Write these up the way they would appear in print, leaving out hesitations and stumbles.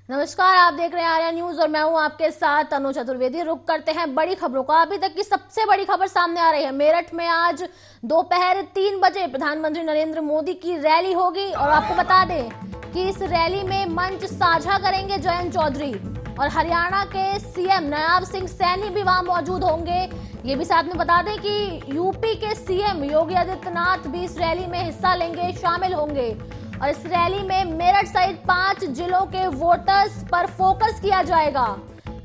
नमस्कार, आप देख रहे हैं आर्या न्यूज और मैं हूं आपके साथ तनु चतुर्वेदी। रुक करते हैं बड़ी खबरों का। अभी तक की सबसे बड़ी खबर सामने आ रही है। मेरठ में आज दोपहर 3 बजे प्रधानमंत्री नरेंद्र मोदी की रैली होगी और आपको बता दें कि इस रैली में मंच साझा करेंगे जयंत चौधरी और हरियाणा के सीएम नवाब सिंह सैनी भी वहां मौजूद होंगे। ये भी साथ में बता दें कि यूपी के सीएम योगी आदित्यनाथ भी इस रैली में हिस्सा लेंगे, शामिल होंगे और इस रैली में मेरठ सहित 5 जिलों के वोटर्स पर फोकस किया जाएगा।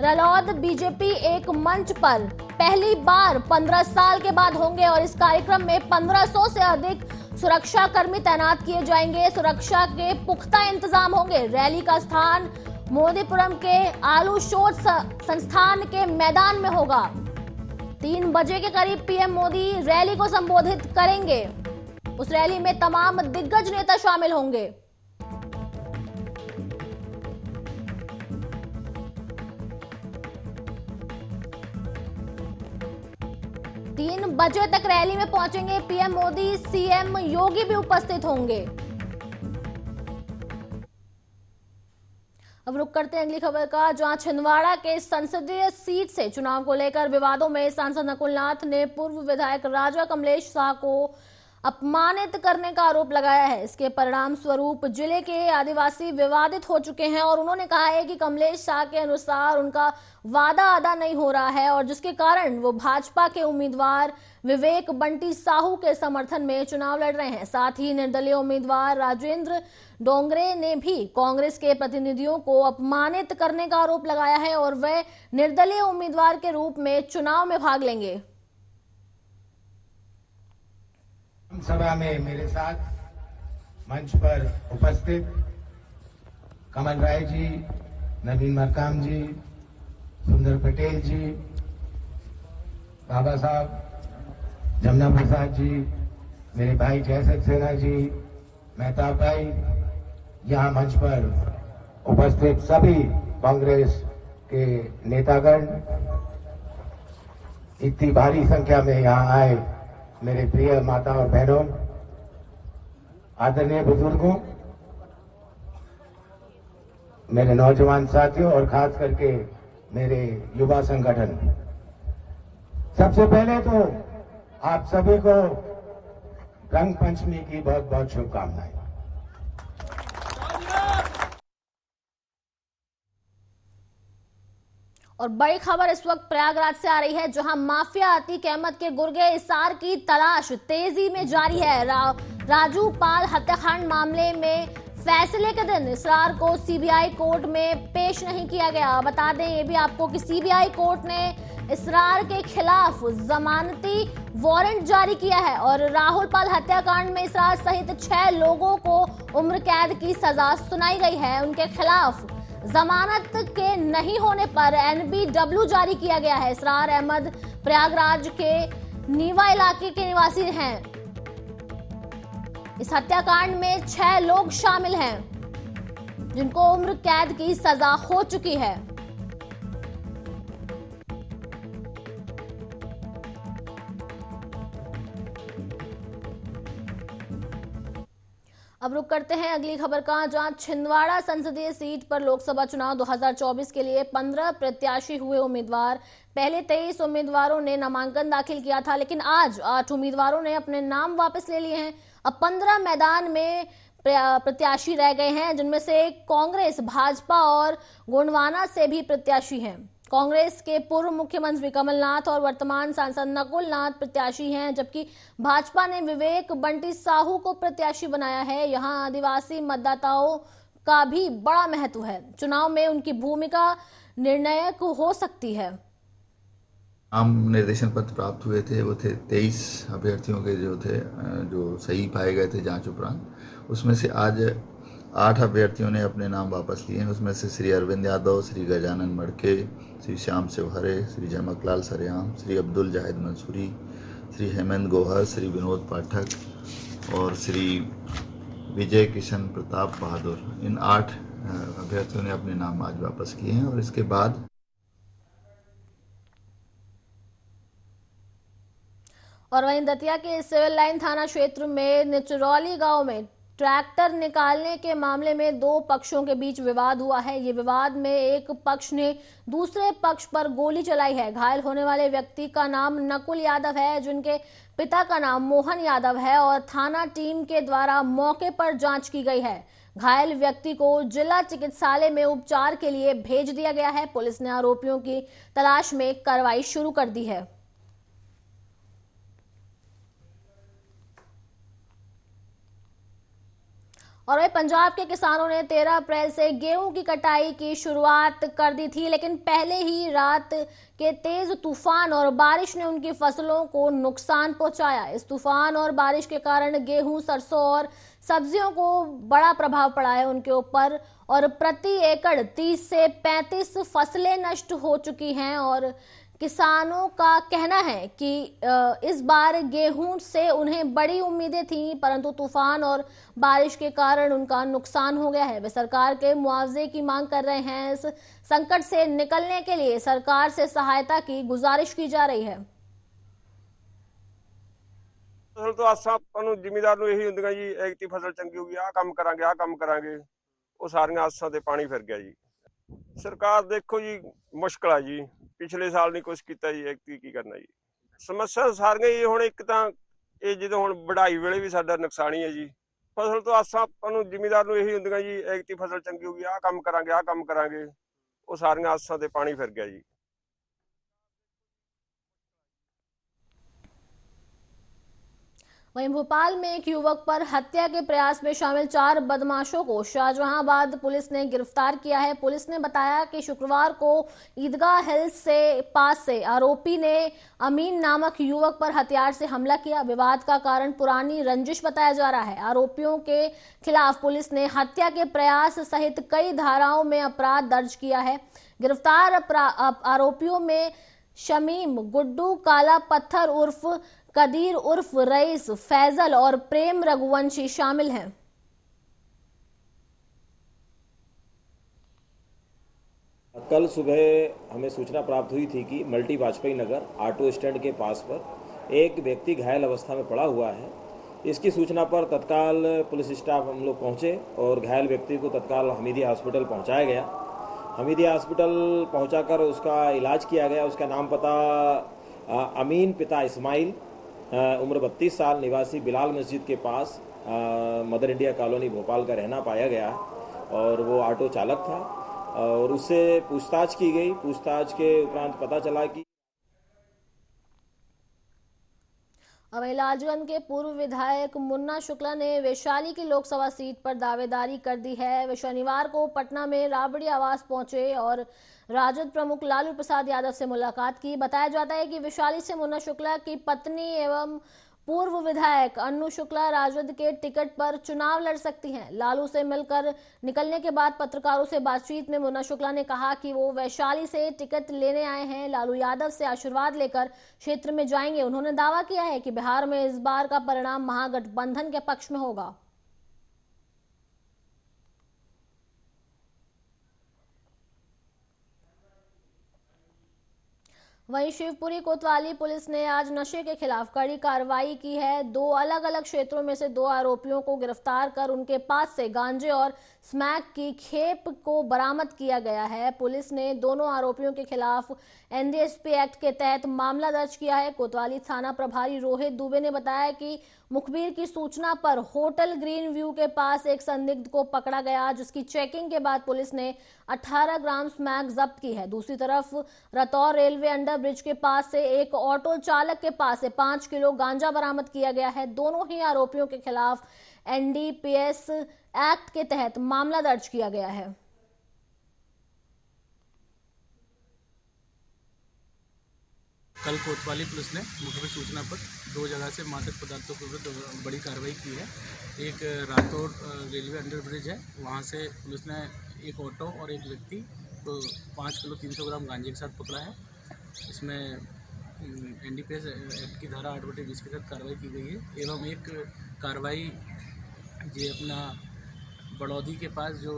रलौद बीजेपी एक मंच पर पहली बार 15 साल के बाद होंगे और इस कार्यक्रम में 1500 से अधिक सुरक्षा कर्मी तैनात किए जाएंगे। सुरक्षा के पुख्ता इंतजाम होंगे। रैली का स्थान मोदीपुरम के आलू शोध संस्थान के मैदान में होगा। 3 बजे के करीब पीएम मोदी रैली को संबोधित करेंगे। उस रैली में तमाम दिग्गज नेता शामिल होंगे। तीन बजे तक रैली में पहुंचेंगे पीएम मोदी, सीएम योगी भी उपस्थित होंगे। अब रुक करते हैं अगली खबर का, जहां छिंदवाड़ा के संसदीय सीट से चुनाव को लेकर विवादों में सांसद नकुल नाथ ने पूर्व विधायक राजा कमलेश शाह को अपमानित करने का आरोप लगाया है। इसके परिणाम स्वरूप जिले के आदिवासी विवादित हो चुके हैं और उन्होंने कहा है कि कमलेश शाह के अनुसार उनका वादा अदा नहीं हो रहा है और जिसके कारण वो भाजपा के उम्मीदवार विवेक बंटी साहू के समर्थन में चुनाव लड़ रहे हैं। साथ ही निर्दलीय उम्मीदवार राजेंद्र डोंगरे ने भी कांग्रेस के प्रतिनिधियों को अपमानित करने का आरोप लगाया है और वे निर्दलीय उम्मीदवार के रूप में चुनाव में भाग लेंगे। सभा में मेरे साथ मंच पर उपस्थित कमल राय जी, नवीन मरकाम जी, सुंदर पटेल जी, बाबा साहब जमुना प्रसाद जी, मेरे भाई जय सक्सेना जी, मेहताब भाई, यहाँ मंच पर उपस्थित सभी कांग्रेस के नेतागण, इतनी भारी संख्या में यहाँ आए मेरे प्रिय माता और बहनों, आदरणीय बुजुर्गों, मेरे नौजवान साथियों और खास करके मेरे युवा संगठन, सबसे पहले तो आप सभी को रंग पंचमी की बहुत बहुत शुभकामनाएं। और बड़ी खबर इस वक्त प्रयागराज से आ रही है, जहां माफिया अतीक अहमद के गुर्गे इसार की तलाश तेजी में जारी है। राजू पाल हत्याकांड मामले में फैसले के दिन इसरार को सीबीआई कोर्ट में पेश नहीं किया गया। बता दें ये भी आपको कि सीबीआई कोर्ट ने इसरार के खिलाफ जमानती वारंट जारी किया है और राहुल पाल हत्याकांड में इसरार सहित 6 लोगों को उम्र कैद की सजा सुनाई गई है। उनके खिलाफ जमानत के नहीं होने पर एनबीडब्ल्यू जारी किया गया है। इसरार अहमद प्रयागराज के नीवा इलाके के निवासी हैं। इस हत्याकांड में 6 लोग शामिल हैं जिनको उम्र कैद की सजा हो चुकी है। अब रुक करते हैं अगली खबर का, जहां छिंदवाड़ा संसदीय सीट पर लोकसभा चुनाव 2024 के लिए 15 प्रत्याशी हुए उम्मीदवार। पहले 23 उम्मीदवारों ने नामांकन दाखिल किया था, लेकिन आज 8 उम्मीदवारों ने अपने नाम वापस ले लिए हैं। अब 15 मैदान में प्रत्याशी रह गए हैं, जिनमें से कांग्रेस, भाजपा और गोंडवाना से भी प्रत्याशी हैं। कांग्रेस के पूर्व मुख्यमंत्री कमलनाथ और वर्तमान सांसद नकुल नाथ प्रत्याशी हैं, जबकि भाजपा ने विवेक बंटी साहू को प्रत्याशी बनाया है। यहां आदिवासी मतदाताओं का भी बड़ा महत्व है। चुनाव में उनकी भूमिका निर्णायक हो सकती है। नाम निर्देशन पत्र प्राप्त हुए थे, वो थे 23 अभ्यर्थियों के जो थे, जो सही पाए गए थे जांच उपरांत। उसमें से आज 8 अभ्यर्थियों ने अपने नाम वापस लिए हैं। उसमें से श्री अरविंद यादव, श्री गजानन मड़के, श्री श्याम शिवहरे, श्री जमकलाल सरेआम, श्री अब्दुल जाहिद मंसूरी, श्री हेमंत गोहर, श्री विनोद पाठक और श्री विजय किशन प्रताप बहादुर, इन 8 अभ्यर्थियों ने अपने नाम आज वापस किए हैं। और इसके बाद और वहीं दतिया के सिविल लाइन थाना क्षेत्र में निचरौली गांव में ट्रैक्टर निकालने के मामले में दो पक्षों के बीच विवाद हुआ है। ये विवाद में एक पक्ष ने दूसरे पक्ष पर गोली चलाई है। घायल होने वाले व्यक्ति का नाम नकुल यादव है, जिनके पिता का नाम मोहन यादव है और थाना टीम के द्वारा मौके पर जांच की गई है। घायल व्यक्ति को जिला चिकित्सालय में उपचार के लिए भेज दिया गया है। पुलिस ने आरोपियों की तलाश में कार्रवाई शुरू कर दी है। और वही पंजाब के किसानों ने 13 अप्रैल से गेहूं की कटाई की शुरुआत कर दी थी, लेकिन पहले ही रात के तेज तूफान और बारिश ने उनकी फसलों को नुकसान पहुंचाया। इस तूफान और बारिश के कारण गेहूं, सरसों और सब्जियों को बड़ा प्रभाव पड़ा है उनके ऊपर और प्रति एकड़ 30 से 35 फसलें नष्ट हो चुकी हैं। और किसानों का कहना है कि इस बार गेहूं से उन्हें बड़ी उम्मीदें थीं, परंतु तूफान और बारिश के कारण उनका नुकसान हो गया है। वे सरकार के मुआवजे की मांग कर रहे हैं। इस संकट से निकलने के लिए सरकार से सहायता की गुजारिश की जा रही है। फसल तो आसां ਨੂੰ ਜ਼ਿਮੀਦਾਰ ਨੂੰ ਇਹੀ ਹੁੰਦੀਆਂ ਜੀ, ਐਗਤੀ ਫਸਲ ਚੰਗੀ ਹੋਗੀ, ਆਹ ਕੰਮ ਕਰਾਂਗੇ, ਉਹ ਸਾਰੀਆਂ ਆਸਾਂ ਤੇ ਪਾਣੀ ਫਿਰ ਗਿਆ ਜੀ। ਸਰਕਾਰ ਦੇਖੋ ਜੀ, ਮੁਸ਼ਕਲ ਆ ਜੀ, ਪਿਛਲੇ ਸਾਲ ਨਹੀਂ ਕੁਝ ਕੀਤਾ ਜੀ, ਐਗਤੀ ਕੀ ਕਰਨਾ ਜੀ। ਸਮੱਸਿਆ ਸਾਰੀਆਂ ਹੀ ਹੁਣ ਇੱਕ ਤਾਂ ਇਹ ਜਦੋਂ ਹੁਣ ਵਢਾਈ ਵੇਲੇ ਵੀ ਸਾਡਾ ਨੁਕਸਾਨ ਹੀ ਹੈ ਜੀ। ਫਸਲ ਤੋਂ ਆਸਾਂ ਆਪਾਂ ਨੂੰ ਜ਼ਿਮੀਦਾਰ ਨੂੰ ਇਹੀ ਹੁੰਦੀਆਂ ਜੀ, ਐਗਤੀ ਫਸਲ ਚੰਗੀ ਹੋਗੀ, ਆਹ ਕੰਮ ਕਰਾਂਗੇ, ਉਹ ਸਾਰੀਆਂ ਆਸਾਂ ਤੇ ਪਾਣੀ ਫਿਰ ਗਿਆ ਜੀ। वहीं भोपाल में एक युवक पर हत्या के प्रयास में शामिल 4 बदमाशों को शाहजहांबाद पुलिस ने गिरफ्तार किया है। पुलिस ने बताया कि शुक्रवार को ईदगाह हिल्स से पास से आरोपी ने अमीन नामक युवक पर हथियार से हमला किया। विवाद का कारण पुरानी रंजिश बताया जा रहा है। आरोपियों के खिलाफ पुलिस ने हत्या के प्रयास सहित कई धाराओं में अपराध दर्ज किया है। गिरफ्तार आरोपियों में शमीम, गुड्डू, काला पत्थर उर्फ कदीर उर्फ रईस, फैजल और प्रेम रघुवंशी शामिल हैं। कल सुबह हमें सूचना प्राप्त हुई थी कि मल्टी वाजपेयी नगर ऑटो स्टैंड के पास पर एक व्यक्ति घायल अवस्था में पड़ा हुआ है। इसकी सूचना पर तत्काल पुलिस स्टाफ हम लोग पहुंचे और घायल व्यक्ति को तत्काल हमीदिया हॉस्पिटल पहुंचाया गया। हमीदिया हॉस्पिटल पहुंचाकर उसका इलाज किया गया। उसका नाम पता अमीन, पिता इस्माइल, उम्र 32 साल, निवासी बिलाल मस्जिद के पास मदर इंडिया कॉलोनी भोपाल का रहना पाया गया और वो ऑटो चालक था और उससे पूछताछ की गई। पूछताछ के उपरांत पता चला कि वहीं लालगंज के पूर्व विधायक मुन्ना शुक्ला ने वैशाली की लोकसभा सीट पर दावेदारी कर दी है। वे शनिवार को पटना में राबड़ी आवास पहुंचे और राजद प्रमुख लालू प्रसाद यादव से मुलाकात की। बताया जाता है कि वैशाली से मुन्ना शुक्ला की पत्नी एवं पूर्व विधायक अन्नू शुक्ला राजद के टिकट पर चुनाव लड़ सकती हैं। लालू से मिलकर निकलने के बाद पत्रकारों से बातचीत में मुन्ना शुक्ला ने कहा कि वो वैशाली से टिकट लेने आए हैं, लालू यादव से आशीर्वाद लेकर क्षेत्र में जाएंगे। उन्होंने दावा किया है कि बिहार में इस बार का परिणाम महागठबंधन के पक्ष में होगा। वहीं शिवपुरी कोतवाली पुलिस ने आज नशे के खिलाफ कड़ी कार्रवाई की है। 2 अलग अलग क्षेत्रों में से 2 आरोपियों को गिरफ्तार कर उनके पास से गांजे और स्मैक की खेप को बरामद किया गया है। पुलिस ने दोनों आरोपियों के खिलाफ एनडीएसपी एक्ट के तहत मामला दर्ज किया है। कोतवाली थाना प्रभारी रोहित दुबे ने बताया कि मुखबिर की सूचना पर होटल ग्रीन व्यू के पास एक संदिग्ध को पकड़ा गया, जिसकी चेकिंग के बाद पुलिस ने 18 ग्राम स्मैक जब्त की है। दूसरी तरफ रतौर रेलवे अंडर ब्रिज के पास से एक ऑटो चालक के पास से 5 किलो गांजा बरामद किया गया है। दोनों ही आरोपियों के खिलाफ एनडीपीएस एक्ट के तहत मामला दर्ज किया गया है। कल कोतवाली पुलिस ने मुखबिर सूचना पर 2 जगह से मादक पदार्थों के विरुद्ध बड़ी कार्रवाई की है। एक रातौर रेलवे अंडर ब्रिज है, वहाँ से पुलिस ने एक ऑटो और एक व्यक्ति को 5 किलो 300 ग्राम गांजे के साथ पकड़ा है। इसमें एनडीपीएस एक्ट की धारा 8/20 के तहत कार्रवाई की गई है। एवं एक कार्रवाई ये अपना बड़ौदी के पास जो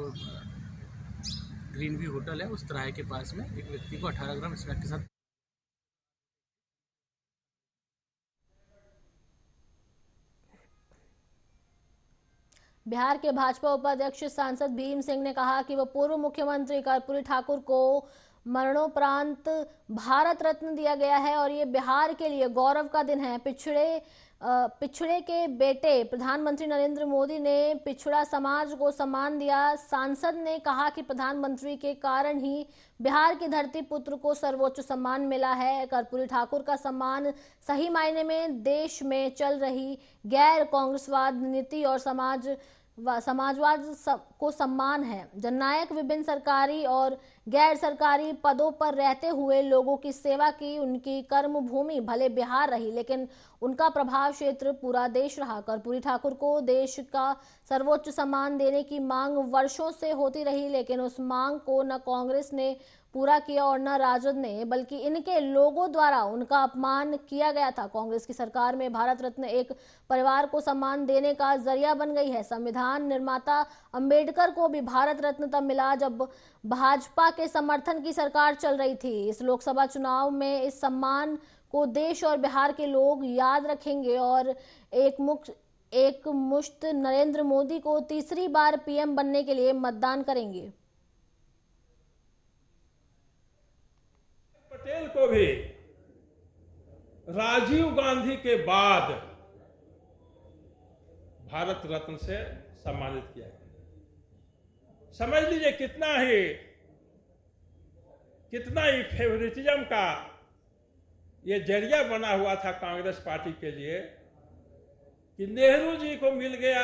ग्रीन व्यू होटल है उस तिराहे के पास में एक व्यक्ति को 18 ग्राम स्मैक के साथ बिहार के भाजपा उपाध्यक्ष सांसद भीम सिंह ने कहा कि वो पूर्व मुख्यमंत्री कर्पूरी ठाकुर को मरणोपरांत भारत रत्न दिया गया है और ये बिहार के लिए गौरव का दिन है। पिछड़े के बेटे प्रधानमंत्री नरेंद्र मोदी ने पिछड़ा समाज को सम्मान दिया। सांसद ने कहा कि प्रधानमंत्री के कारण ही बिहार की धरती पुत्र को सर्वोच्च सम्मान मिला है। कर्पूरी ठाकुर का सम्मान सही मायने में देश में चल रही गैर कांग्रेसवाद नीति और समाजवाद को सम्मान है। जननायक विभिन्न सरकारी और गैर सरकारी पदों पर रहते हुए लोगों की सेवा की। उनकी कर्म भूमि भले बिहार रही लेकिन उनका प्रभाव क्षेत्र पूरा देश रहा। कर्पूरी ठाकुर को देश का सर्वोच्च सम्मान देने की मांग वर्षों से होती रही लेकिन उस मांग को न कांग्रेस ने पूरा किया और न राजद ने, बल्कि इनके लोगों द्वारा उनका अपमान किया गया था। कांग्रेस की सरकार में भारत रत्न एक परिवार को सम्मान देने का जरिया बन गई है। संविधान निर्माता अंबेडकर को भी भारत रत्न तब मिला जब भाजपा के समर्थन की सरकार चल रही थी। इस लोकसभा चुनाव में इस सम्मान को देश और बिहार के लोग याद रखेंगे और एक मुश्त नरेंद्र मोदी को तीसरी बार पीएम बनने के लिए मतदान करेंगे। पटेल को भी राजीव गांधी के बाद भारत रत्न से सम्मानित किया गया। समझ लीजिए कितना ही फेवरेटिज्म का ये जरिया बना हुआ था कांग्रेस पार्टी के लिए कि नेहरू जी को मिल गया,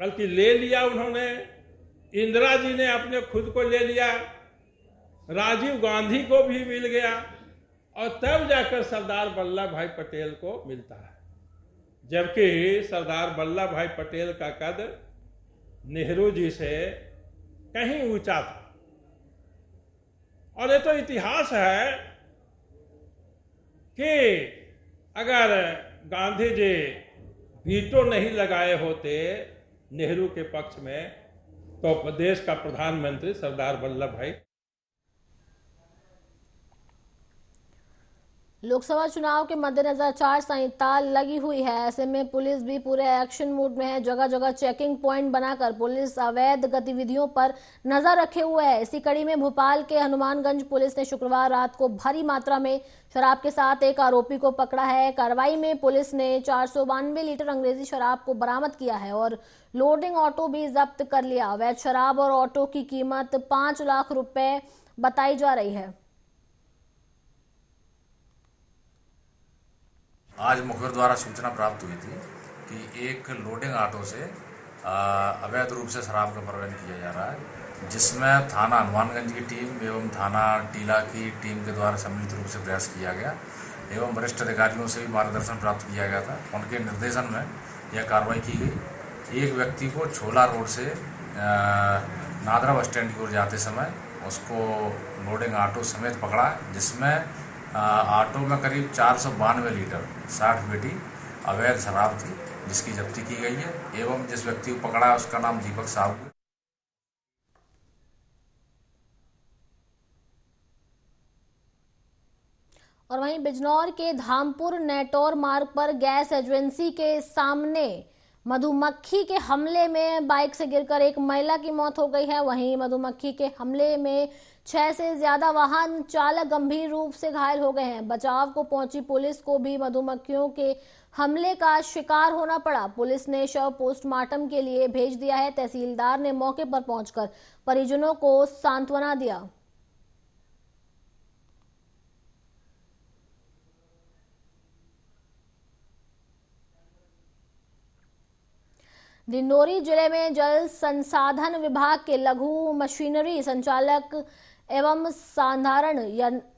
बल्कि ले लिया उन्होंने, इंदिरा जी ने अपने खुद को ले लिया, राजीव गांधी को भी मिल गया और तब जाकर सरदार वल्लभ भाई पटेल को मिलता है। जबकि सरदार वल्लभ भाई पटेल का कद नेहरू जी से कहीं ऊंचा था। और ये तो इतिहास है कि अगर गांधी जी वीटो नहीं लगाए होते नेहरू के पक्ष में तो देश का प्रधानमंत्री सरदार वल्लभ भाई। लोकसभा चुनाव के मद्देनजर आचार संहिता लगी हुई है। ऐसे में पुलिस भी पूरे एक्शन मोड में है। जगह जगह चेकिंग पॉइंट बनाकर पुलिस अवैध गतिविधियों पर नजर रखे हुए है। इसी कड़ी में भोपाल के हनुमानगंज पुलिस ने शुक्रवार रात को भारी मात्रा में शराब के साथ एक आरोपी को पकड़ा है। कार्रवाई में पुलिस ने 492 लीटर अंग्रेजी शराब को बरामद किया है और लोडिंग ऑटो भी जब्त कर लिया। अवैध शराब और ऑटो की कीमत 5 लाख रुपए बताई जा रही है। आज मुखबिर द्वारा सूचना प्राप्त हुई थी कि एक लोडिंग ऑटो से अवैध रूप से शराब का परिवहन किया जा रहा है, जिसमें थाना हनुमानगंज की टीम एवं थाना टीला की टीम के द्वारा सम्मिलित रूप से प्रयास किया गया एवं वरिष्ठ अधिकारियों से भी मार्गदर्शन प्राप्त किया गया था। उनके निर्देशन में यह कार्रवाई की गई। एक व्यक्ति को छोला रोड से नादरा बस स्टैंड की ओर जाते समय उसको लोडिंग ऑटो समेत पकड़ा, जिसमें ऑटो में करीब 492 लीटर 60 पेटी अवैध शराब थी, जिसकी जब्ती की गई है एवं जिस व्यक्ति को पकड़ा है उसका नाम दीपक साहू है। और वहीं बिजनौर के धामपुर नेटौर मार्ग पर गैस एजेंसी के सामने मधुमक्खी के हमले में बाइक से गिरकर एक महिला की मौत हो गई है। वहीं मधुमक्खी के हमले में 6 से ज्यादा वाहन चालक गंभीर रूप से घायल हो गए हैं। बचाव को पहुंची पुलिस को भी मधुमक्खियों के हमले का शिकार होना पड़ा। पुलिस ने शव पोस्टमार्टम के लिए भेज दिया है। तहसीलदार ने मौके पर पहुंचकर परिजनों को सांत्वना दिया। डिंडोरी जिले में जल संसाधन विभाग के लघु मशीनरी संचालक एवं साधारण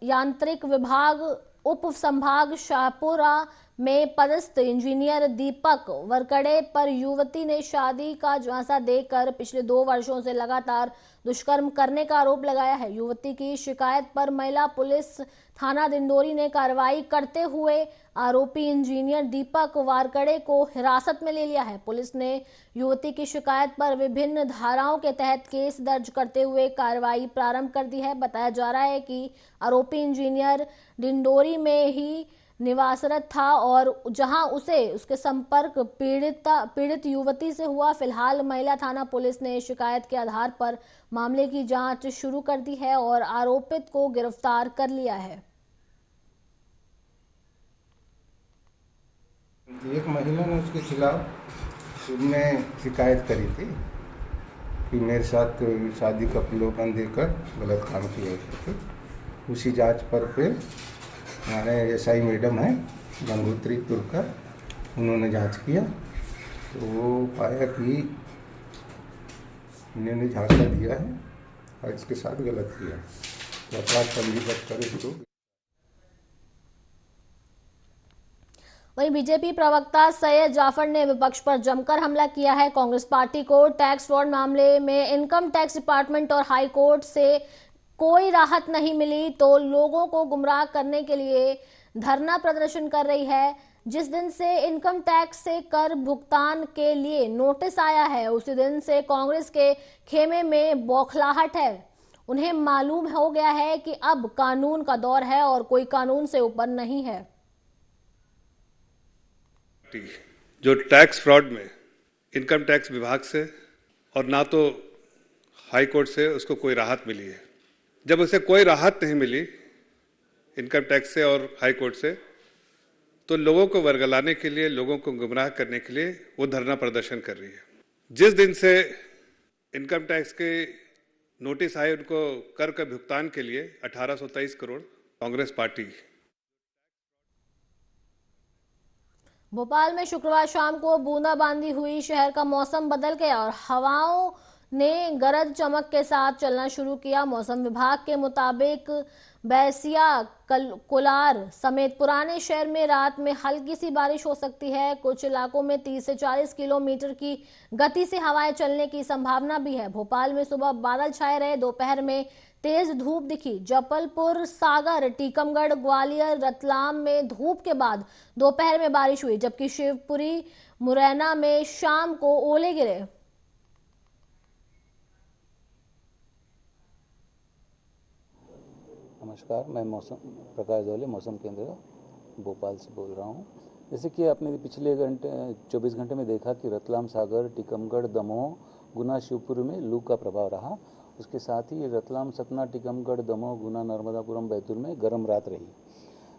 यांत्रिक विभाग उप संभाग शाहपुरा में पदस्थ इंजीनियर दीपक वरकड़े पर युवती ने शादी का झांसा देकर पिछले 2 वर्षों से लगातार दुष्कर्म करने का आरोप लगाया है। युवती की शिकायत पर महिला पुलिस थाना डिंडोरी ने कार्रवाई करते हुए आरोपी इंजीनियर दीपक वारकड़े को हिरासत में ले लिया है। पुलिस ने युवती की शिकायत पर विभिन्न धाराओं के तहत केस दर्ज करते हुए कार्रवाई प्रारंभ कर दी है। बताया जा रहा है कि आरोपी इंजीनियर डिंडोरी में ही निवासरत था और जहां उसके संपर्क पीड़ित युवती से हुआ। फिलहाल महिला थाना पुलिस ने शिकायत के आधार पर मामले की जांच शुरू कर दी है और आरोपित को गिरफ्तार कर लिया है। एक महिला ने उसके खिलाफ में शिकायत करी थी कि मेरे साथ शादी का प्रलोभन देकर गलत काम किया थे। उसी जांच पर फिर हमारे एसआई मैडम है गंगोत्री तुर्कर, उन्होंने जांच किया तो वो पाया कि इन्होंने झांसा दिया है और इसके साथ गलत किया तो अपराध पंजीबद्ध कर इसको। वहीं बीजेपी प्रवक्ता सैयद जाफर ने विपक्ष पर जमकर हमला किया है। कांग्रेस पार्टी को टैक्स फ्रॉड मामले में इनकम टैक्स डिपार्टमेंट और हाई कोर्ट से कोई राहत नहीं मिली तो लोगों को गुमराह करने के लिए धरना प्रदर्शन कर रही है। जिस दिन से इनकम टैक्स से कर भुगतान के लिए नोटिस आया है उसी दिन से कांग्रेस के खेमे में बौखलाहट है। उन्हें मालूम हो गया है कि अब कानून का दौर है और कोई कानून से ऊपर नहीं है। जो टैक्स फ्रॉड में इनकम टैक्स विभाग से और ना तो हाई कोर्ट से उसको कोई राहत मिली है। जब उसे कोई राहत नहीं मिली इनकम टैक्स से और हाई कोर्ट से तो लोगों को वर्गलाने के लिए, लोगों को गुमराह करने के लिए वो धरना प्रदर्शन कर रही है। जिस दिन से इनकम टैक्स के नोटिस आए उनको कर के भुगतान के लिए 1823 करोड़ कांग्रेस पार्टी। भोपाल में शुक्रवार शाम को बूंदाबांदी हुई। शहर का मौसम बदल गया और हवाओं ने गरज चमक के साथ चलना शुरू किया। मौसम विभाग के मुताबिक बैसिया, कोलार समेत पुराने शहर में रात में हल्की सी बारिश हो सकती है। कुछ इलाकों में 30 से 40 किलोमीटर की गति से हवाएं चलने की संभावना भी है। भोपाल में सुबह बादल छाए रहे, दोपहर में तेज धूप दिखी। जबलपुर, सागर, टीकमगढ़, ग्वालियर, रतलाम में धूप के बाद दोपहर में बारिश हुई, जबकि शिवपुरी, मुरैना में शाम को ओले गिरे। नमस्कार, मैं प्रकाश दौले मौसम केंद्र भोपाल से बोल रहा हूँ। जैसे कि आपने पिछले 24 घंटे में देखा कि रतलाम, सागर, टीकमगढ़, दमोह, गुना, शिवपुरी में लू का प्रभाव रहा। उसके साथ ही रतलाम, सतना, टीकमगढ़, दमोह, गुना, नर्मदापुरम, बैतूल में गर्म रात रही।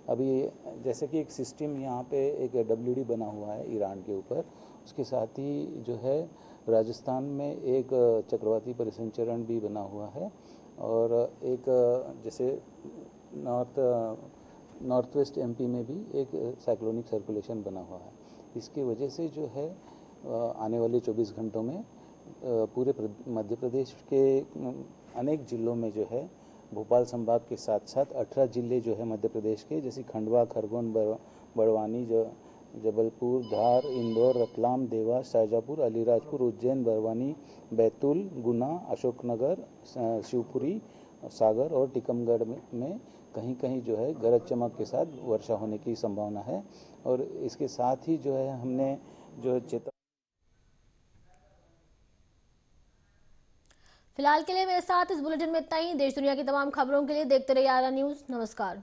अभी जैसे कि एक सिस्टम यहाँ पे एक WD बना हुआ है ईरान के ऊपर, उसके साथ ही जो है राजस्थान में एक चक्रवाती परिसंचरण भी बना हुआ है और एक जैसे नॉर्थ वेस्ट MP में भी एक साइक्लोनिक सर्कुलेशन बना हुआ है। इसकी वजह से जो है आने वाले 24 घंटों में पूरे मध्य प्रदेश के अनेक जिलों में जो है भोपाल संभाग के साथ साथ 18 जिले जो है मध्य प्रदेश के, जैसे खंडवा, खरगोन, बड़वानी, जबलपुर, धार, इंदौर, रतलाम, देवास, शाजापुर, अलीराजपुर, उज्जैन, बरवानी, बैतूल, गुना, अशोकनगर, शिवपुरी, सागर और टीकमगढ़ में कहीं कहीं जो है गरज चमक के साथ वर्षा होने की संभावना है। और इसके साथ ही जो है हमने जो फिलहाल के लिए मेरे साथ इस बुलेटिन में इतना ही। देश दुनिया की तमाम खबरों के लिए देखते रहिए आरा न्यूज। नमस्कार।